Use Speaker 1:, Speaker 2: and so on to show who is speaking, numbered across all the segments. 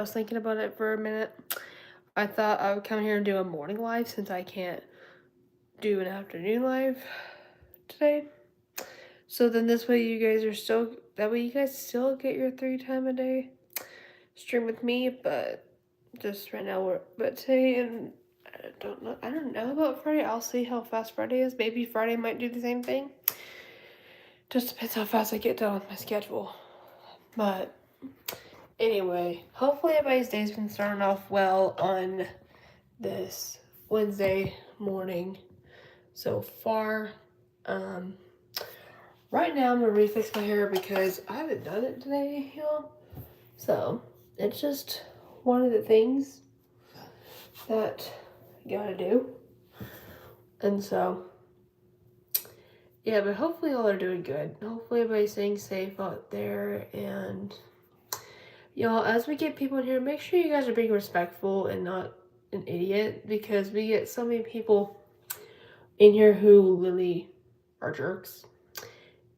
Speaker 1: I was thinking about it for a minute. I thought I would come here and do a morning live since I can't do an afternoon live today. So then this way that way you guys still get your 3 time a day stream with me, but just right now but today and I don't know about Friday. I'll see how fast Friday is. Maybe Friday might do the same thing. Just depends how fast I get done with my schedule. But anyway, hopefully everybody's day's been starting off well on this Wednesday morning so far. Um, right now I'm gonna refix my hair because I haven't done it today, y'all. So it's just one of the things that you gotta do. And so yeah, but hopefully all are doing good. Hopefully everybody's staying safe out there. And y'all, as we get people in here, make sure you guys are being respectful and not an idiot, because we get so many people in here who literally are jerks.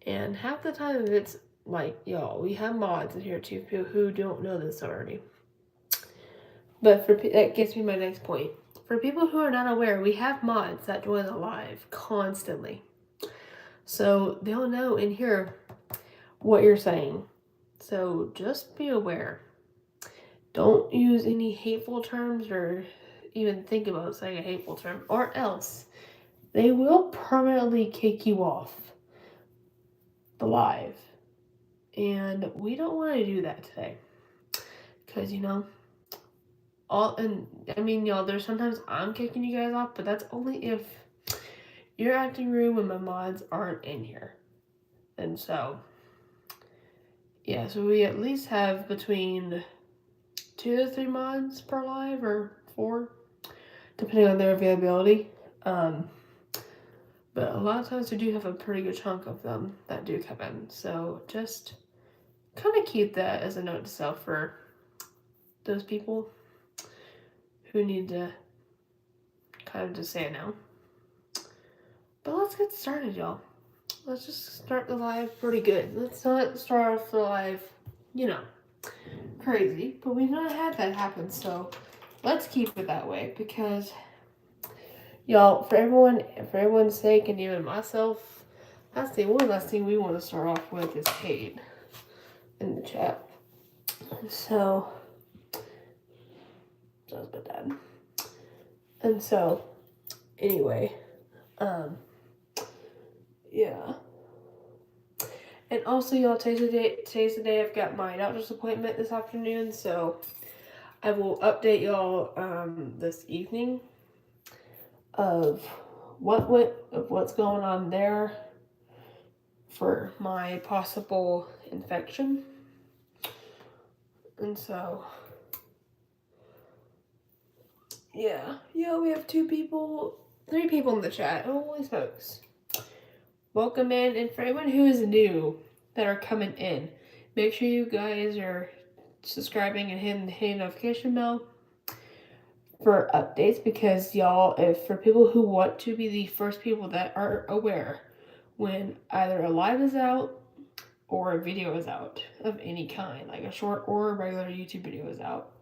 Speaker 1: And half the time it's like, y'all, we have mods in here too, people who don't know this already. But that gets me my next point. For people who are not aware, we have mods that join the live constantly. So they'll know in here what you're saying. So just be aware. Don't use any hateful terms or even think about saying a hateful term, or else they will permanently kick you off the live. And we don't want to do that today. Because, y'all, there's sometimes I'm kicking you guys off, but that's only if you're acting rude when my mods aren't in here. And so, yeah, so we at least have between 2 to 3 mods per live, or 4, depending on their availability. But a lot of times we do have a pretty good chunk of them that do come in. So just kind of keep that as a note to self for those people who need to kind of just say it now. But let's get started, y'all. Let's just start the live pretty good. Let's not start off the live, crazy. But we've not had that happen, so let's keep it that way, because y'all, for everyone's sake, and even myself, that's the one last thing we want to start off with is hate in the chat. So that was my dad. And so, anyway, yeah. And also, y'all, today's the day I've got my doctor's appointment this afternoon, so I will update y'all this evening of what's going on there for my possible infection. And so, yeah, we have 3 people in the chat. Holy smokes. Welcome in, and for anyone who is new that are coming in, make sure you guys are subscribing and hitting the notification bell for updates, because y'all, if for people who want to be the first people that are aware when either a live is out or a video is out of any kind, like a short or a regular YouTube video is out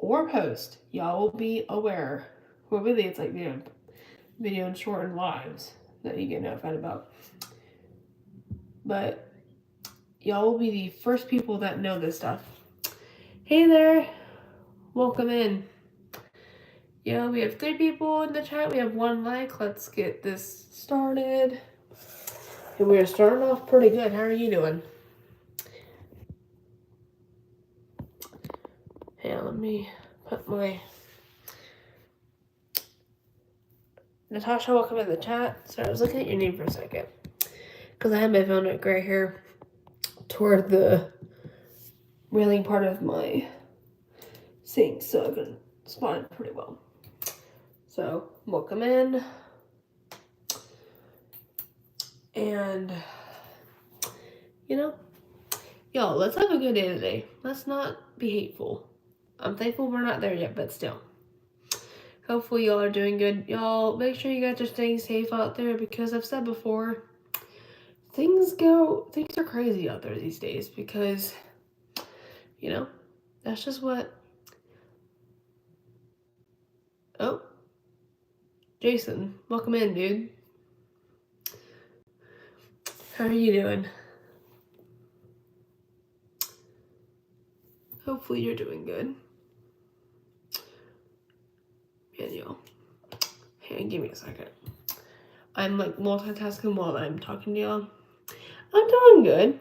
Speaker 1: or post, y'all will be aware. Well, really, it's like video and short and lives that you get notified about. But y'all will be the first people that know this stuff. Hey there, welcome in. We have 3 people in the chat. We have 1 like. Let's get this started. And we are starting off pretty good. How are you doing? Hey, let me put my... Natasha, welcome in the chat. Sorry, I was looking at your name for a second, because I have my phone right here toward the railing part of my sink, so I can spot it pretty well. So, welcome in. And, y'all, let's have a good day today. Let's not be hateful. I'm thankful we're not there yet, but still. Hopefully y'all are doing good. Y'all, make sure you guys are staying safe out there, because I've said before, things are crazy out there these days, because, That's just what. Oh, Jason, welcome in, dude. How are you doing? Hopefully you're doing good. Man, y'all. Hey, give me a second. I'm like multitasking while I'm talking to y'all. I'm doing good.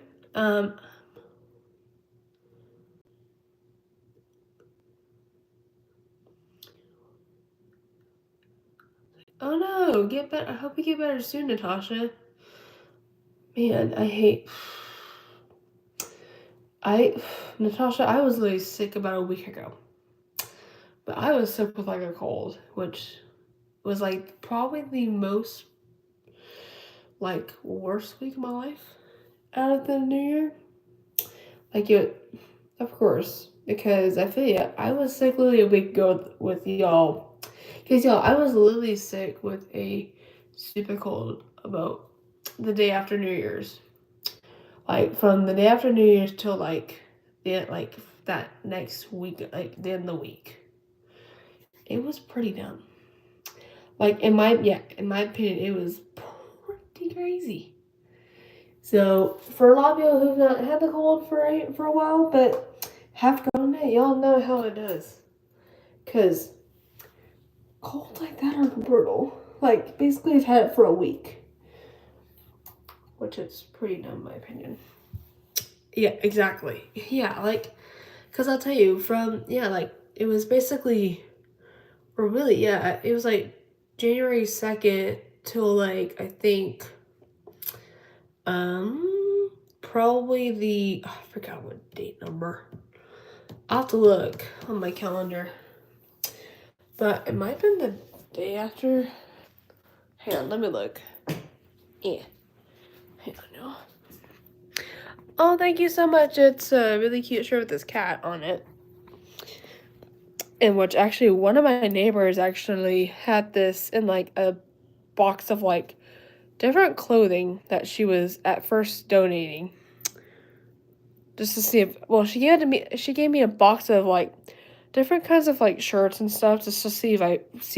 Speaker 1: Oh no, get better. I hope you get better soon, Natasha. Man, Natasha, I was really sick about a week ago. But I was sick with like a cold, which was like probably the most like worst week of my life out of the new year. Like it, of course, because I feel ya. I was sick literally a week ago with y'all. Because y'all, I was literally sick with a super cold about the day after New Year's. Like from the day after New Year's till like that next week, like the end of the week. It was pretty dumb. Like in my opinion, it was pretty crazy. So for a lot of people who've not had the cold for a while, but have gotten it, y'all know how it does. Cause colds like that are brutal. Like basically, I've had it for a week, which is pretty dumb in my opinion. Yeah, exactly. Yeah, like, cause I'll tell you like it was basically, or really, yeah, it was like January 2nd till like I think probably I forgot what date number. I'll have to look on my calendar. But it might have been the day after. Hang on, let me look. Yeah. Hang on now. Oh, thank you so much. It's a really cute shirt with this cat on it. And which actually one of my neighbors actually had this in like a box of like different clothing that she was at first donating. Just to see if she gave me a box of like different kinds of like shirts and stuff just to see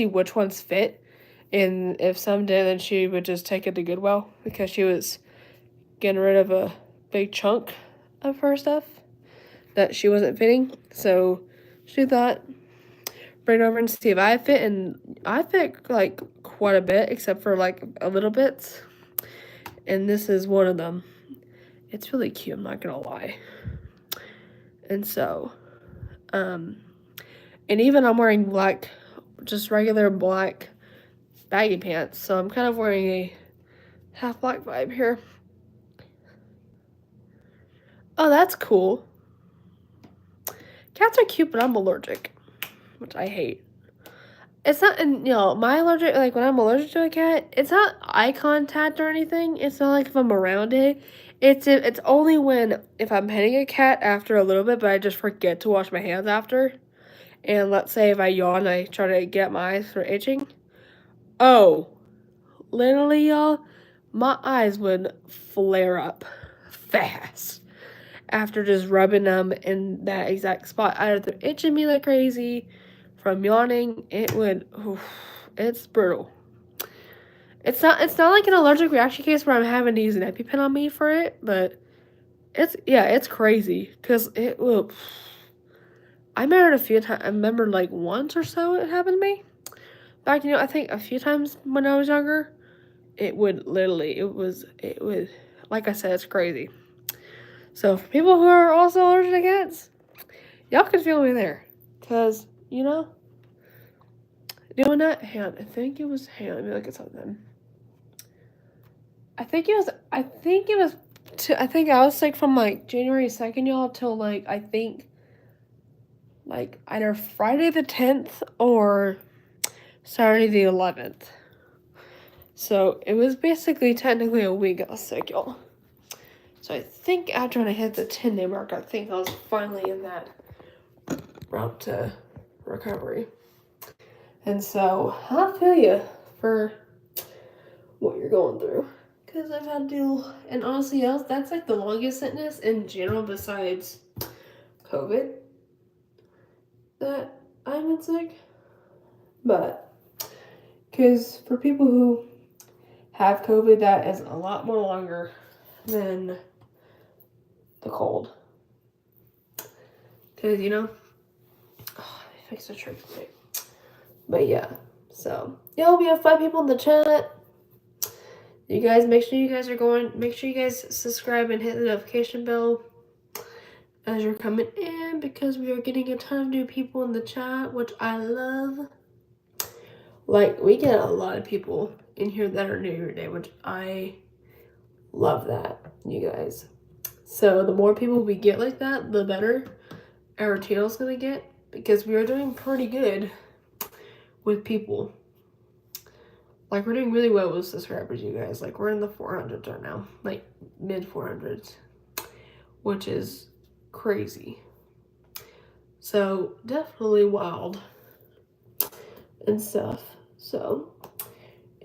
Speaker 1: which ones fit. And if some did, then she would just take it to Goodwill because she was getting rid of a big chunk of her stuff that she wasn't fitting. So she thought, bring it over and see if I fit. And I fit like quite a bit, except for like a little bit. And this is one of them. It's really cute, I'm not gonna lie. And so, and even I'm wearing black, just regular black baggy pants. So I'm kind of wearing a half black vibe here. Oh, that's cool. Cats are cute, but I'm allergic, which I hate. It's not, and my allergic, like when I'm allergic to a cat, it's not eye contact or anything. It's not like if I'm around it. It's only if I'm petting a cat after a little bit, but I just forget to wash my hands after. And let's say if I yawn, I try to get my eyes for itching. Oh, literally, y'all, my eyes would flare up fast after just rubbing them in that exact spot. Either they're itching me like crazy from yawning. It's brutal. It's not like an allergic reaction case where I'm having to use an EpiPen on me for it, but it's crazy because it will. I remember a few times. I remember like once or so it happened to me. Back, I think a few times when I was younger, it would, like I said, it's crazy. So for people who are also allergic to cats, y'all can feel me there. Because, doing that, hang on, let me look at something. I think I was sick from like January 2nd, y'all, till like, I think, like either Friday the 10th or Saturday the 11th. So it was basically technically a week I was sick, y'all. So I think after I hit the 10-day mark, I think I was finally in that route to recovery. And so I feel you for what you're going through. Because I've had to deal, and honestly, that's like the longest sickness in general besides COVID. that I'm been sick. But, because for people who have COVID, that is a lot more longer than the cold. Because, you know, oh, I fixed the trick today. But yeah, so, yeah, we have 5 people in the chat. You guys, make sure you guys subscribe and hit the notification bell as you're coming in, because we are getting a ton of new people in the chat, which I love. Like, we get a lot of people in here that are new every day, which I love that, you guys. So the more people we get like that, the better our channel's gonna get, because we are doing pretty good with people. Like, we're doing really well with subscribers, you guys. Like, we're in the 400s right now, like mid 400s, which is crazy. So definitely wild and stuff. So,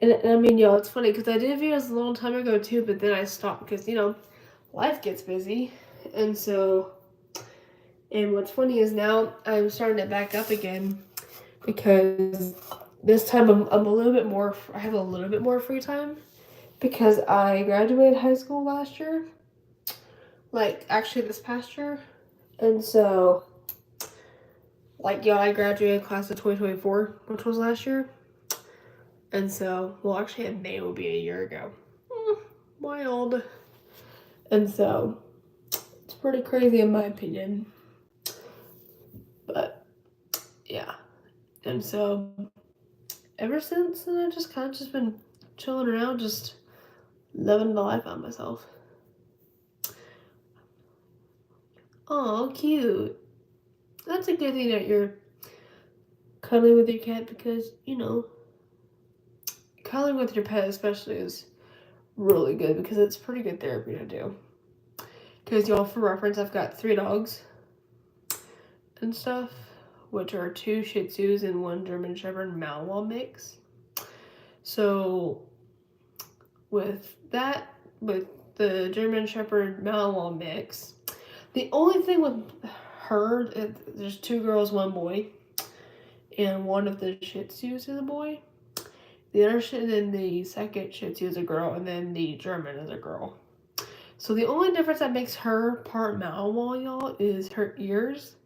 Speaker 1: and I mean, y'all, it's funny because I did videos a long time ago too, but then I stopped because, you know, life gets busy. And so, and what's funny is now I'm starting to back up again, because this time I'm a little bit more, I have a little bit more free time, because I graduated high school last year, like actually this past year. And so, like, y'all, I graduated class of 2024, which was last year. And so, well, actually in May will be a year ago. Wild. And so, it's pretty crazy in my opinion. But, yeah. And so, ever since then, I've just kind of just been chilling around, just living the life on myself. Oh, cute. That's a good thing that you're cuddling with your cat, because, you know, cuddling with your pet especially is really good, because it's pretty good therapy to do. Because, y'all, for reference, I've got 3 dogs and stuff, which are 2 Shih Tzus and 1 German Shepherd Malinois mix. So, with the German Shepherd Malinois mix, the only thing with her, there's 2 girls, 1 boy, and one of the Shih Tzus is a boy. The other then the second Shih Tzu is a girl, and then the German is a girl. So the only difference that makes her part Malinois, y'all, is her ears.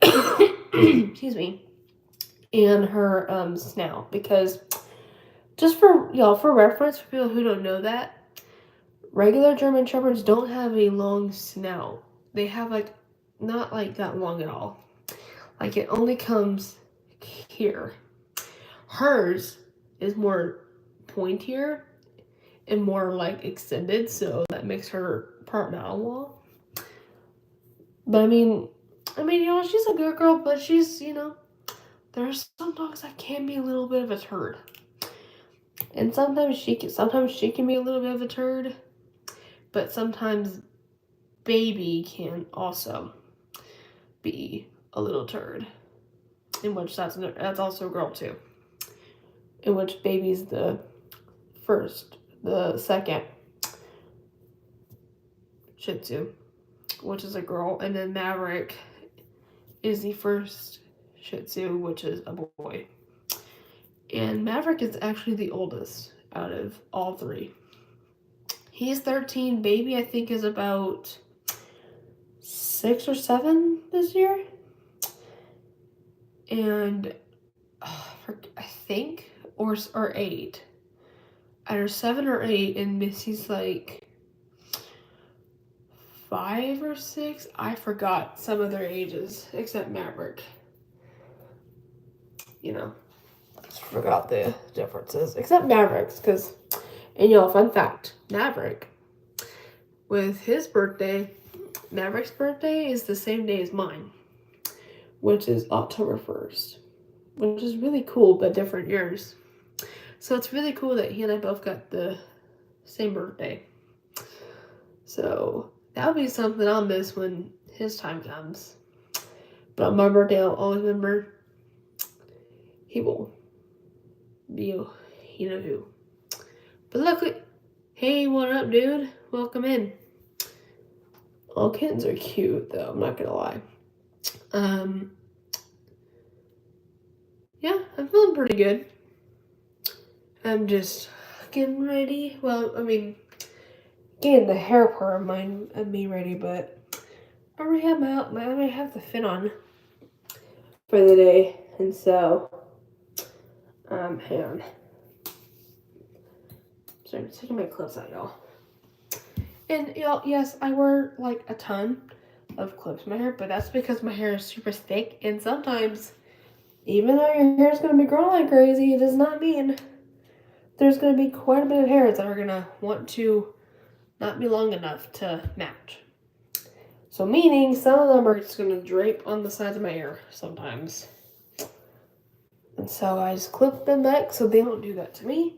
Speaker 1: Excuse me. And her snout, because just for y'all, for reference, for people who don't know that, regular German Shepherds don't have a long snout. They have like not like that long at all. Like, it only comes here. Hers is more pointier and more like extended, so that makes her part Malinois. But I mean, you know, she's a good girl, but she's, you know, there's some dogs that can be a little bit of a turd. And sometimes she can be a little bit of a turd, but sometimes baby can also be a little turd. In which that's also a girl too. In which baby's the second Shih Tzu, which is a girl, and then Maverick is the first Shih Tzu, which is a boy. And Maverick is actually the oldest out of all 3. He's 13. Baby, I think, is about 6 or 7 this year. And I think, or 8. Either 7 or 8, and Missy's like 5 or 6. I forgot some of their ages, except Maverick. You know, just forgot the differences, except Maverick's, because, and y'all, fun fact, Maverick, with his birthday, Maverick's birthday is the same day as mine, which is October 1st, which is really cool, but different years. So it's really cool that he and I both got the same birthday. So that'll be something I'll miss when his time comes. But on my birthday, I'll always remember he will be, you know who. But look, hey, what up, dude? Welcome in. All kittens are cute, though, I'm not gonna lie. yeah, I'm feeling pretty good. I'm just getting ready. Well, I mean, getting the hair part of me ready, but I already have I already have the fit on for the day, and so hang on. So I'm taking my clips out, y'all. And y'all, yes, I wear like a ton of clips in my hair, but that's because my hair is super thick, and sometimes, even though your hair is gonna be growing like crazy, it does not mean there's gonna be quite a bit of hairs that are gonna want to not be long enough to match. So meaning some of them are just gonna drape on the sides of my hair sometimes. And so I just clip them back so they don't do that to me.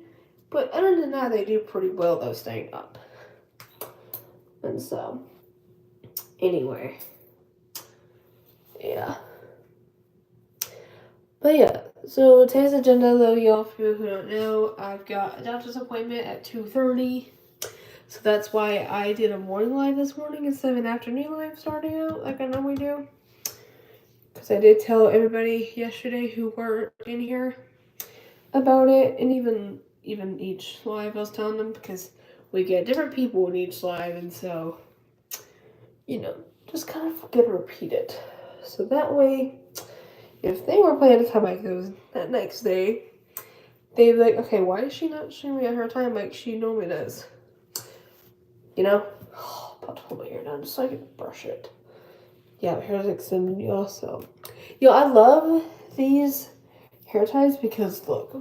Speaker 1: But other than that, they do pretty well though staying up. And so, anyway, yeah. But yeah, so today's agenda though, y'all, for people who don't know, I've got a doctor's appointment at 2:30. So that's why I did a morning live this morning instead of an afternoon live starting out like I normally do. Because I did tell everybody yesterday who weren't in here about it, and even each live I was telling them, because we get different people in each live, and so, you know, just kind of get to repeat it. So that way, if they were planning to come back that next day, they'd be like, okay, why is she not showing me at her time like she normally does? You know? Oh, about to hold my hair down just so I can brush it. Yeah, my hair's extended, y'all, so. Yo, I love these hair ties because, look,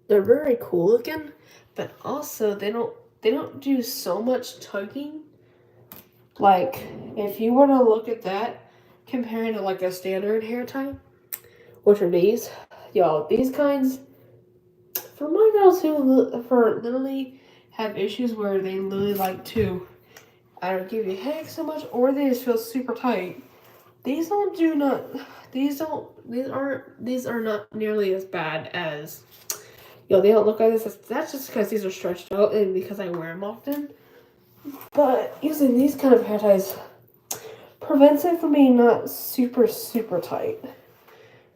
Speaker 1: they're very cool looking, but also they don't do so much tugging. Like, if you were to look at that, comparing to like a standard hair tie, which are these, y'all, these kinds, for my girls who literally have issues where they literally like to either give you headaches so much or they just feel super tight. These are not nearly as bad as, they don't look like this. That's just because these are stretched out and because I wear them often. But using these kind of hair ties prevents it from being not super, super tight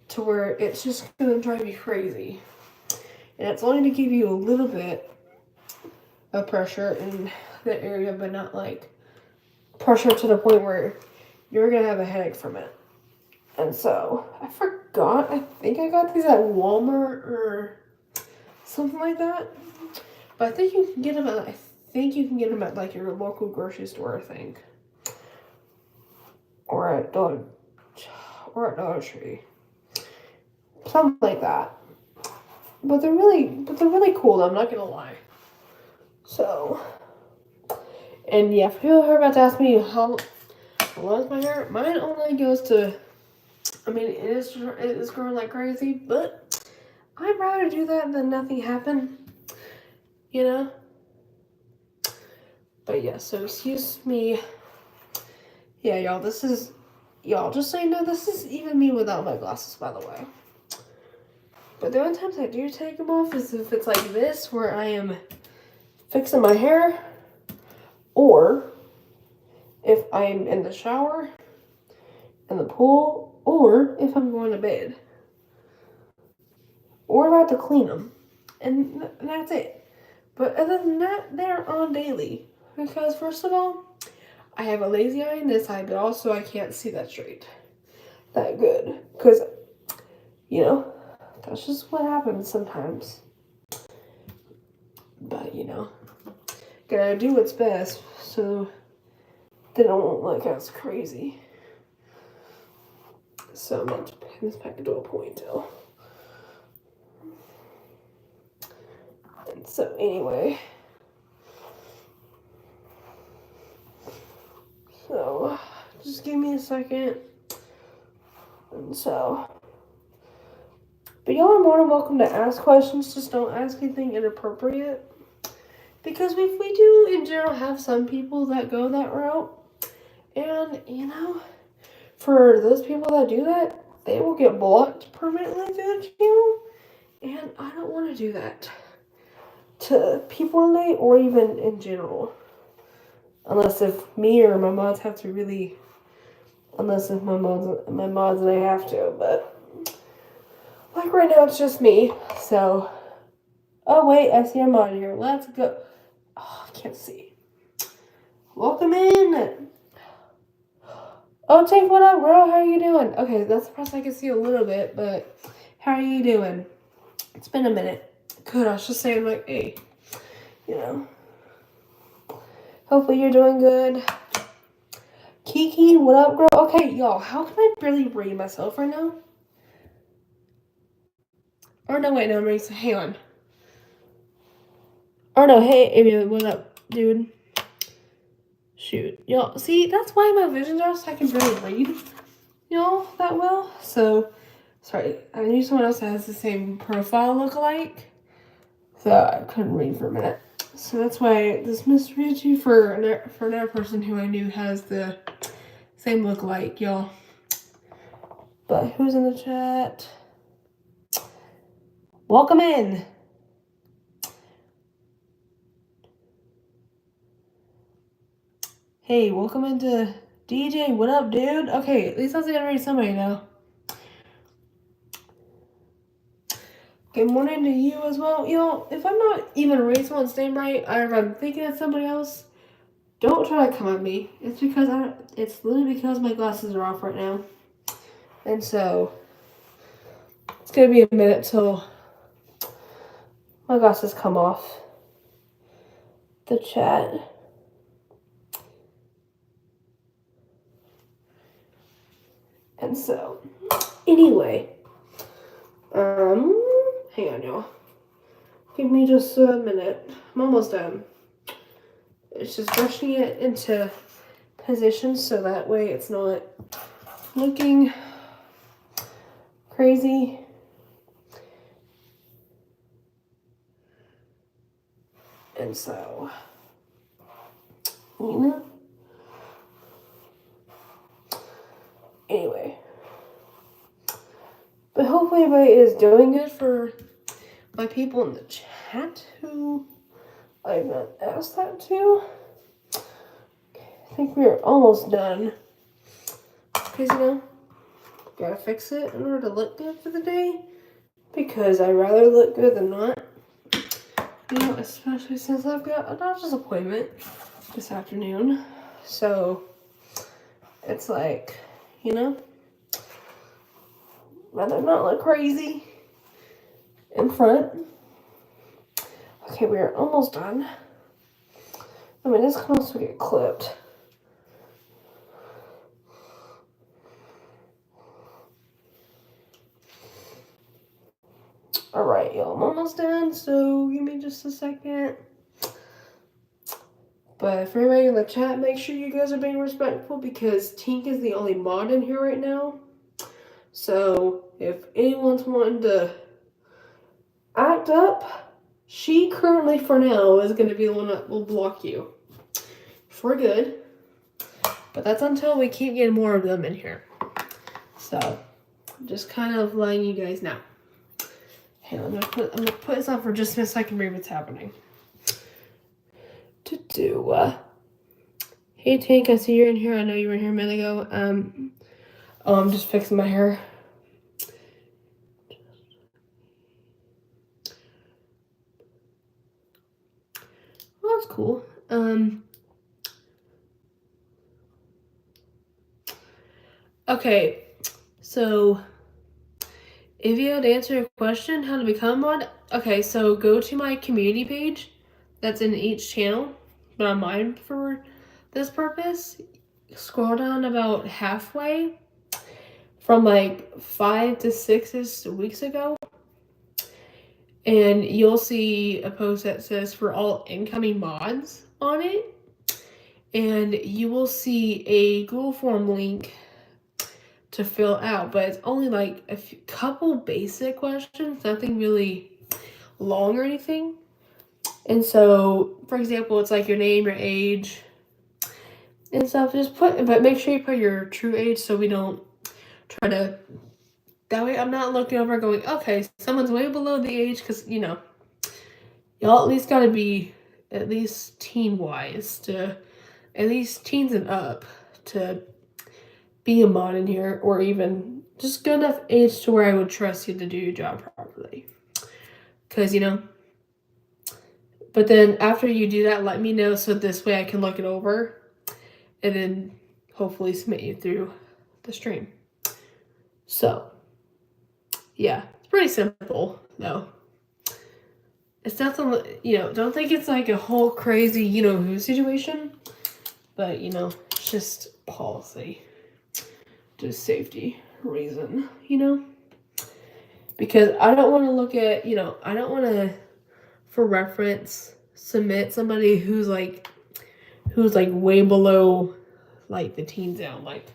Speaker 1: to where it's just going to drive you crazy. And it's only to give you a little bit of pressure in the area, but not like pressure to the point where you're going to have a headache from it. And so, I forgot, I think I got these at Walmart or something like that. But I think you can get them at like your local grocery store, I think. Or at Dollar Tree. Something like that. But they're really cool, I'm not gonna lie. So, and yeah, for people who are about to ask me how long is my hair, mine only goes to, I mean, it is growing like crazy, but I'd rather do that than nothing happen, you know? But yeah, so excuse me. Yeah, y'all, just so you know, this is even me without my glasses, by the way. But the only times I do take them off is if it's like this, where I am fixing my hair, or if I'm in the shower, in the pool, or if I'm going to bed. Or if I have to clean them. And that's it. But other than that, they're on daily. Because first of all, I have a lazy eye in this eye, but also I can't see that straight. That good. Because, that's just what happens sometimes. But, gotta do what's best so they don't look as crazy. So I'm going to pin this back into a ponytail. And so anyway. So just give me a second. And so. But y'all are more than welcome to ask questions. Just don't ask anything inappropriate. Because if we do in general have some people that go that route. And, for those people that do that, they will get blocked permanently through the channel. And I don't want to do that to people in late or even in general. Unless if me or my mods have to unless if my mods and I have to, but like right now it's just me. So, oh wait, I see a mod here. Let's go. Oh, I can't see. Welcome in. Oh, Tank, what up, girl? How are you doing? Okay, that's the part I can see a little bit, but how are you doing? It's been a minute. Good, I was just saying, like, hey, you know. Hopefully you're doing good. Kiki, what up, girl? Okay, y'all, how can I barely read myself right now? Or no, wait, no, I'm reading. Hang on. Or no, hey, Amy, what up, dude? Shoot, y'all, see, that's why my visions are so I can barely read, y'all, that well. So, sorry, I knew someone else that has the same profile look-alike, so I couldn't read for a minute. So that's why this misread you for another person who I knew has the same look-alike, y'all. But who's in the chat? Welcome in. Hey, welcome into DJ. What up, dude? Okay, at least I was gonna read somebody now. Good morning to you as well. Y'all, if I'm not even reading someone's name right, or if I'm thinking of somebody else, don't try to come at me. It's because it's literally because my glasses are off right now. And so it's gonna be a minute till my glasses come off the chat. And so anyway, hang on, y'all. Give me just a minute. I'm almost done. It's just brushing it into position so that way it's not looking crazy. And so, you know. Anyway. But hopefully everybody is doing good. For my people in the chat who I've not asked that to. I think we're almost done. Because, you know, gotta fix it in order to look good for the day. Because I'd rather look good than not. You know, especially since I've got a doctor's appointment this afternoon. So, it's like, you know, rather not look crazy in front. Okay, we're almost done. I mean, this can also get clipped. Alright, y'all, I'm almost done, so give me just a second. But for everybody in the chat, make sure you guys are being respectful because Tink is the only mod in here right now. So if anyone's wanting to act up, she currently, for now, is going to be the one that will block you. For good. But that's until we keep getting more of them in here. So, just kind of letting you guys know. Hang on, I'm gonna put this on for just a minute so I can read what's happening. Hey Tank, I see you're in here. I know you were in here a minute ago. I'm just fixing my hair. Well, that's cool. Okay, so if you had to answer your question, how to become mod, okay, so go to my community page that's in each channel, but on mine for this purpose. Scroll down about halfway from like 5 to 6 weeks ago, and you'll see a post that says for all incoming mods on it, and you will see a Google form link to fill out, but it's only like a couple basic questions, nothing really long or anything. And so, for example, it's like your name, your age, and stuff. But make sure you put your true age so we don't try to. That way, I'm not looking over going, okay, someone's way below the age, because you know, y'all at least gotta be at least teen wise to at least teens and up to be a mod in here, or even just good enough age to where I would trust you to do your job properly. Because, but then after you do that, let me know so this way I can look it over and then hopefully submit you through the stream. So, yeah, it's pretty simple, though. It's nothing, don't think it's like a whole crazy, who situation. But, it's just policy. Just safety reason, Because I don't want to look at, I don't want to, for reference, submit somebody who's like way below, like, the teen zone. Like,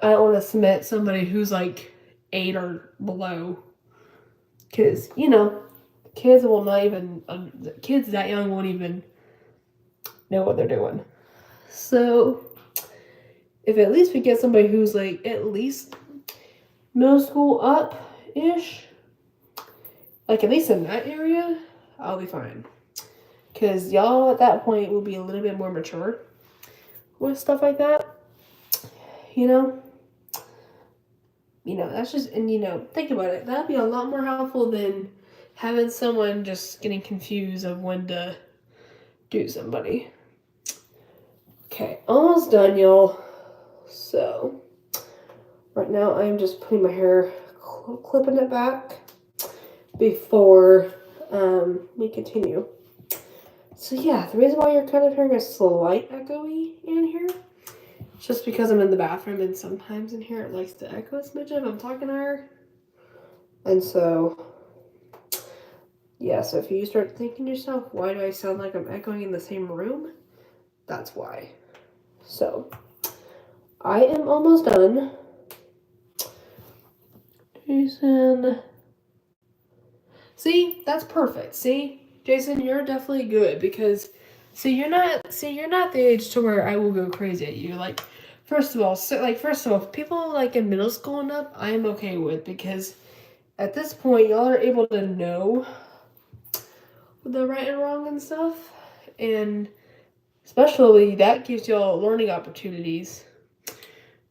Speaker 1: I don't want to submit somebody who's like 8 or below. Because, kids will not even, kids that young won't even know what they're doing. So, if at least we get somebody who's like at least middle school up-ish, like at least in that area, I'll be fine. Because y'all at that point will be a little bit more mature with stuff like that. That's just, and think about it. That'd be a lot more helpful than having someone just getting confused of when to do somebody. Okay, almost done, y'all. So, right now I'm just putting my hair, clipping it back before we continue. So yeah, the reason why you're kind of hearing a slight echoey in here is just because I'm in the bathroom and sometimes in here it likes to echo a smidge if I'm talking to her. And so, yeah, so if you start thinking to yourself, why do I sound like I'm echoing in the same room? That's why. So, I am almost done. Jason. See, that's perfect. See, Jason, you're definitely good because, you're not the age to where I will go crazy at you. Like, first of all, people like in middle school and up, I am okay with because at this point, y'all are able to know the right and wrong and stuff, and especially that gives y'all learning opportunities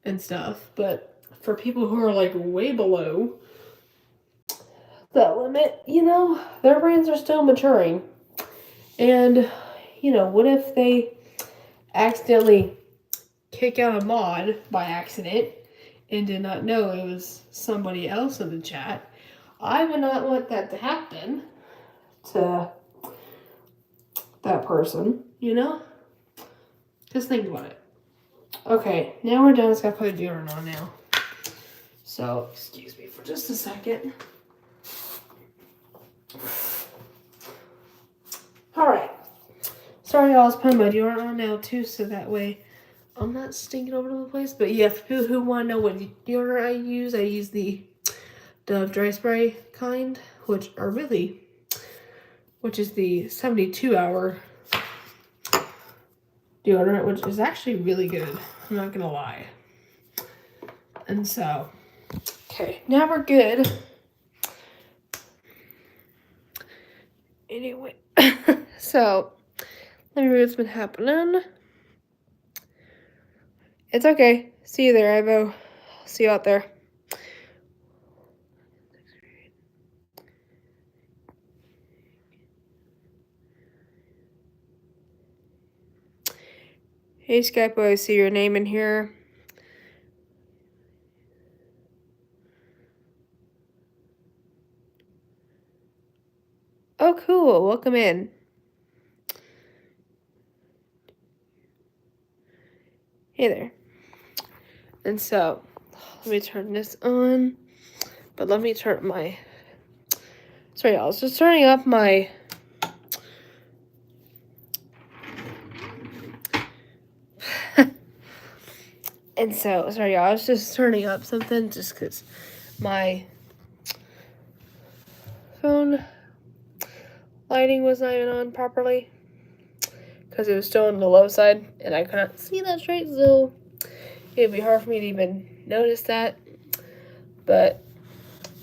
Speaker 1: and stuff. But for people who are like way below that limit, their brains are still maturing. And, what if they accidentally kick out a mod by accident and did not know it was somebody else in the chat? I would not want that to happen to that person, Just think about it. Okay, now we're done. It's got to put a deodorant on now. So, excuse me for just a second. Alright. Sorry, I was putting my deodorant on now, too, so that way I'm not stinking over the place. But yeah, for people who want to know what deodorant I use the Dove Dry Spray kind, which is the 72-hour deodorant, which is actually really good. I'm not gonna lie. And so, okay, now we're good. Anyway, so let me read what's been happening. It's okay. See you there, Ivo. See you out there. Hey, Skype, I see your name in here. Oh, cool. Welcome in. Hey there. And so, let me turn this on. But let me turn my... Sorry, I was just turning up my... And so, sorry, I was just turning up something just because my phone lighting was not even on properly because it was still on the low side and I couldn't see that straight, so it'd be hard for me to even notice that. But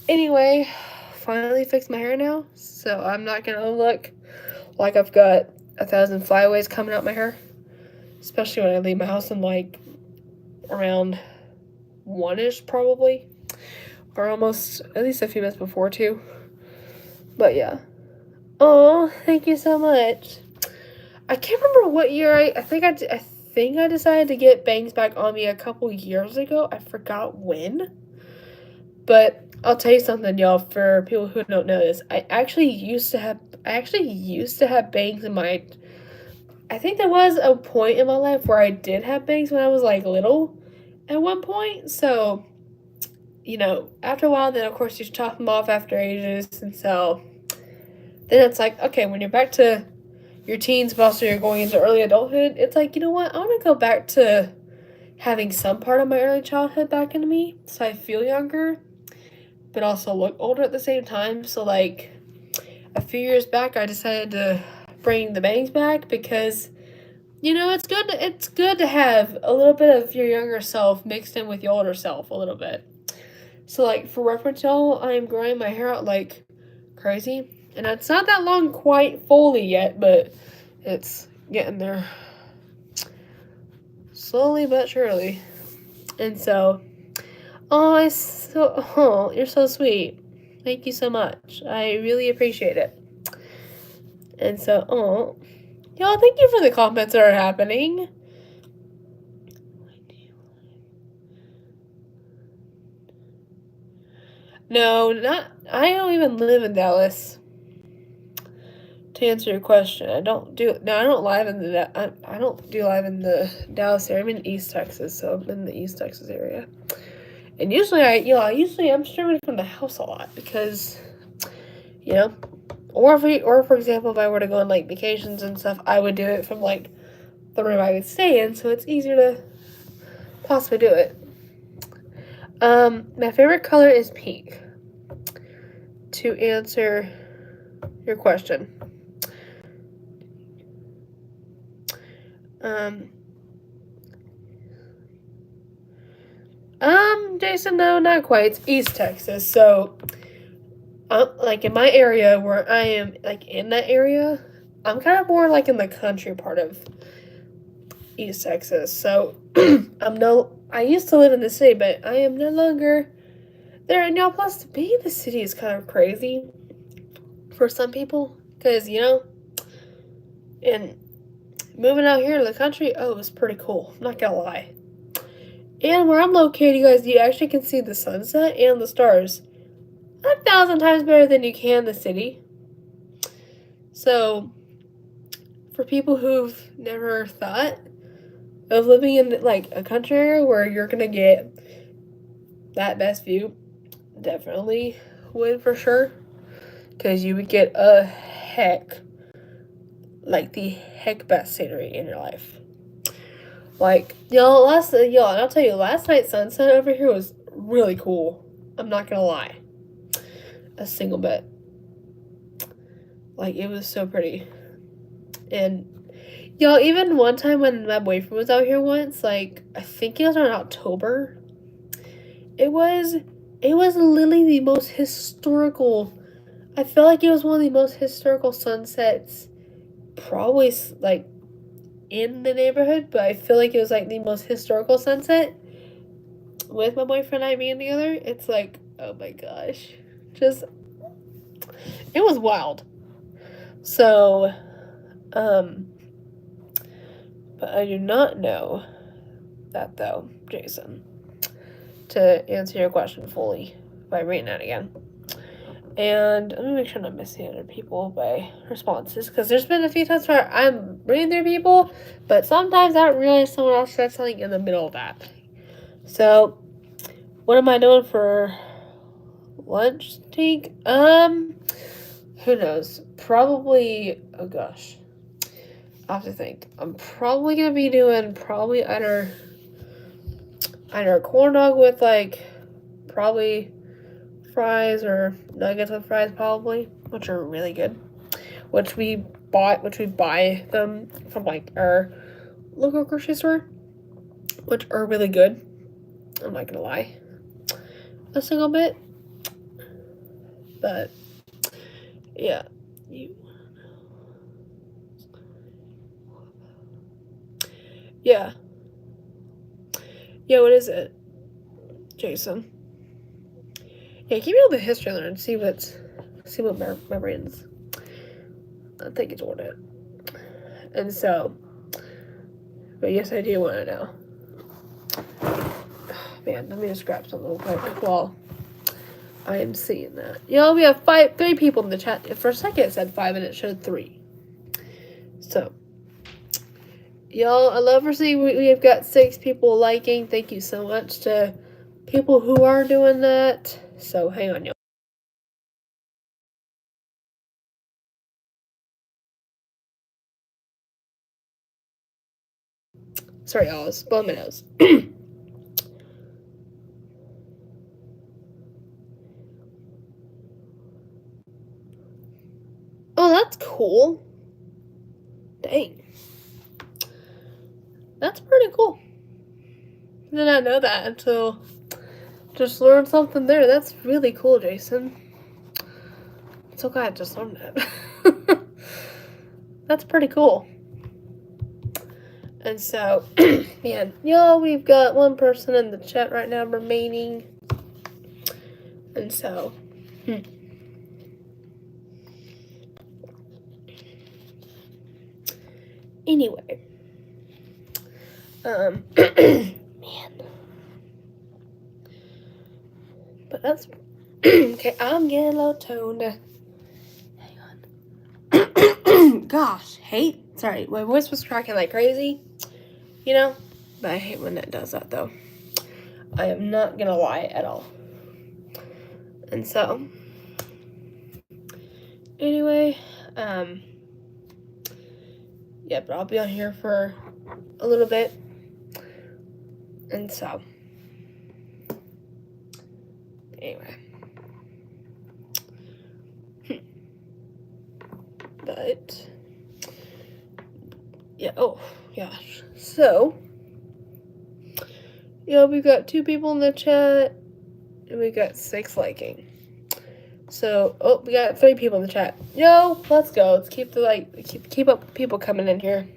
Speaker 1: anyway, finally fixed my hair now, so I'm not gonna look like I've got 1,000 flyaways coming out my hair, especially when I leave my house in like around 1-ish probably. or almost at least a few minutes before 2. But yeah. Oh, thank you so much. I can't remember what year I think I decided to get bangs back on me a couple years ago. I forgot when. But I'll tell you something, y'all, for people who don't know this. I actually used to have bangs in my, I think there was a point in my life where I did have bangs when I was like little at one point. So, after a while, then of course you chop them off after ages, and so then it's like, okay, when you're back to your teens, but also you're going into early adulthood, it's like, you know what? I want to go back to having some part of my early childhood back into me, so I feel younger, but also look older at the same time. So like a few years back, I decided to bring the bangs back because it's good to have a little bit of your younger self mixed in with your older self a little bit. So like for reference, y'all, I am growing my hair out like crazy, and it's not that long quite fully yet, but it's getting there slowly but surely. And so, you're so sweet. Thank you so much. I really appreciate it. And so, y'all, thank you for the comments that are happening. No, I don't even live in Dallas. To answer your question, I don't do live in the Dallas area. I'm in East Texas, so I'm in the East Texas area. And usually I'm streaming from the house a lot because, or for example, if I were to go on like vacations and stuff, I would do it from like the room I would stay in, so it's easier to possibly do it. My favorite color is pink. To answer your question. Jason, no, not quite. It's East Texas, so, like in my area where I am, like in that area, I'm kind of more like in the country part of East Texas. So, I used to live in the city, but I am no longer there. And now, plus, to be in the city is kind of crazy for some people, because and moving out here in the country, it's pretty cool. I'm not gonna lie. And where I'm located, you guys, you actually can see the sunset and the stars 1,000 times better than you can in the city. So, for people who've never thought of living in like a country area where you're gonna get that best view, definitely would for sure, because you would get the heck best scenery in your life. Like, and I'll tell you, last night's sunset over here was really cool. I'm not gonna lie. A single bit. Like, it was so pretty. And, even one time when my boyfriend was out here once, like, I think it was around October, it was literally the most historical, I feel like it was one of the most historical sunsets, probably, like, in the neighborhood, but I feel like it was, like, the most historical sunset with my boyfriend and I being together. It's like, oh my gosh. Just, it was wild. So, but I do not know that, though, Jason, to answer your question fully by reading that again. And let me make sure I'm not missing other people by responses, because there's been a few times where I'm reading through people, but sometimes I don't realize someone else said something in the middle of that. So, what am I doing for lunch, Tink? Who knows? Probably, oh gosh. I have to think. I'm probably gonna be doing either a corn dog with like probably fries or nuggets with fries, probably, which are really good. Which we buy them from like our local grocery store, which are really good. I'm not gonna lie, a single bit, but yeah, yeah. What is it, Jason? Yeah, keep me on the history learn. See what my brain's. I think it's on it. And so, but yes, I do want to know. Oh, man, let me just grab something real quick while I am seeing that. Y'all, we have 3 people in the chat. For a second it said 5 and it showed 3. So, y'all, I love to see we have got 6 people liking. Thank you so much to people who are doing that. So, hang on, y'all. Sorry, y'all, I was blowing my nose. Oh, that's cool. Dang. That's pretty cool. I did not know that until just learned something there. That's really cool, Jason. I'm so glad I just learned that. That's pretty cool. And so, man, y'all, we've got 1 person in the chat right now remaining. And so, anyway, man, but that's okay. I'm getting low toned. Hang on. Gosh, sorry, my voice was cracking like crazy, you know. But I hate when it does that, though. I am not gonna lie at all. And so, anyway, yeah, but I'll be on here for a little bit. And so, anyway. But, yeah, oh, gosh. So, yeah, we've got 2 people in the chat, and we got 6 liking. So, oh, we got 3 people in the chat. Yo, let's go. Let's keep keep up people coming in here.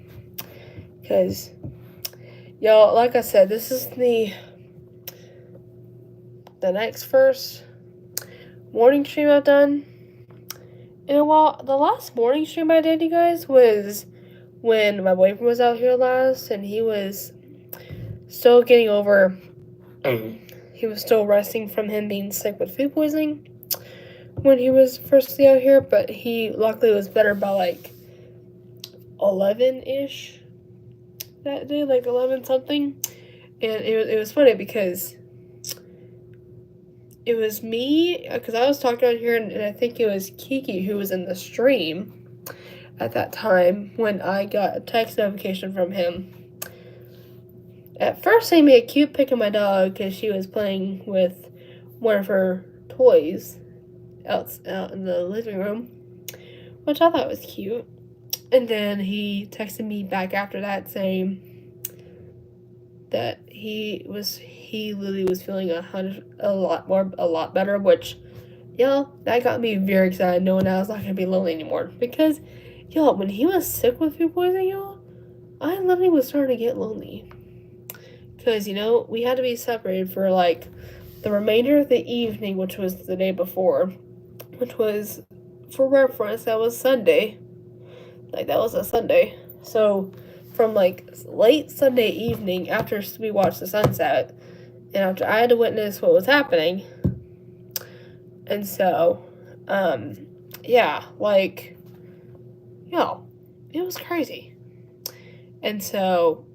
Speaker 1: Because, y'all, like I said, this is the next first morning stream I've done. And while the last morning stream I did, you guys, was when my boyfriend was out here last, and he was still getting over, he was still resting from him being sick with food poisoning when he was firstly out here, but he luckily was better by like 11-ish that day, like 11 something. And it was funny because it was me, because I was talking on here, and I think it was Kiki who was in the stream at that time when I got a text notification from him. At first, he made a cute pic of my dog because she was playing with one of her toys out in the living room, which I thought was cute. And then he texted me back after that saying that he literally was feeling a lot better, which, y'all, that got me very excited knowing I was not gonna be lonely anymore. Because, y'all, when he was sick with food poisoning, y'all, I literally was starting to get lonely. Because, you know, we had to be separated for like the remainder of the evening, which was the day before, which was, for reference, that was Sunday. Like, that was a Sunday. So, from like late Sunday evening after we watched the sunset, and after I had to witness what was happening, and so, yeah, like, yo, it was crazy. And so,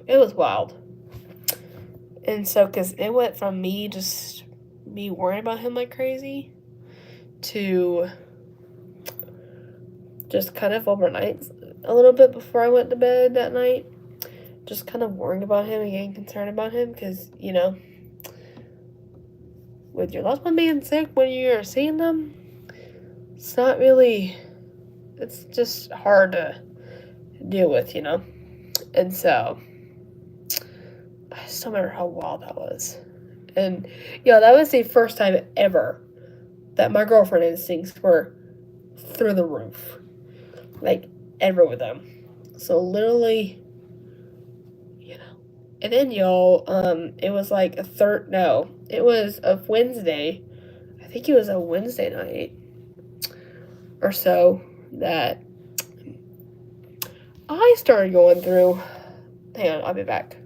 Speaker 1: it was wild. And so, because it went from me worrying about him like crazy to just kind of overnight, a little bit before I went to bed that night, just kind of worrying about him and getting concerned about him, because, you know, with your loved one being sick when you're seeing them, it's not really, it's just hard to deal with, you know. And so, I still remember how wild that was. And, yeah, that was the first time ever that my girlfriend instincts were through the roof. Like, ever with them. So, literally, you know. And then, y'all, it was like it was a Wednesday think it was a Wednesday night or so, that I started going through. Hang on, I'll be back.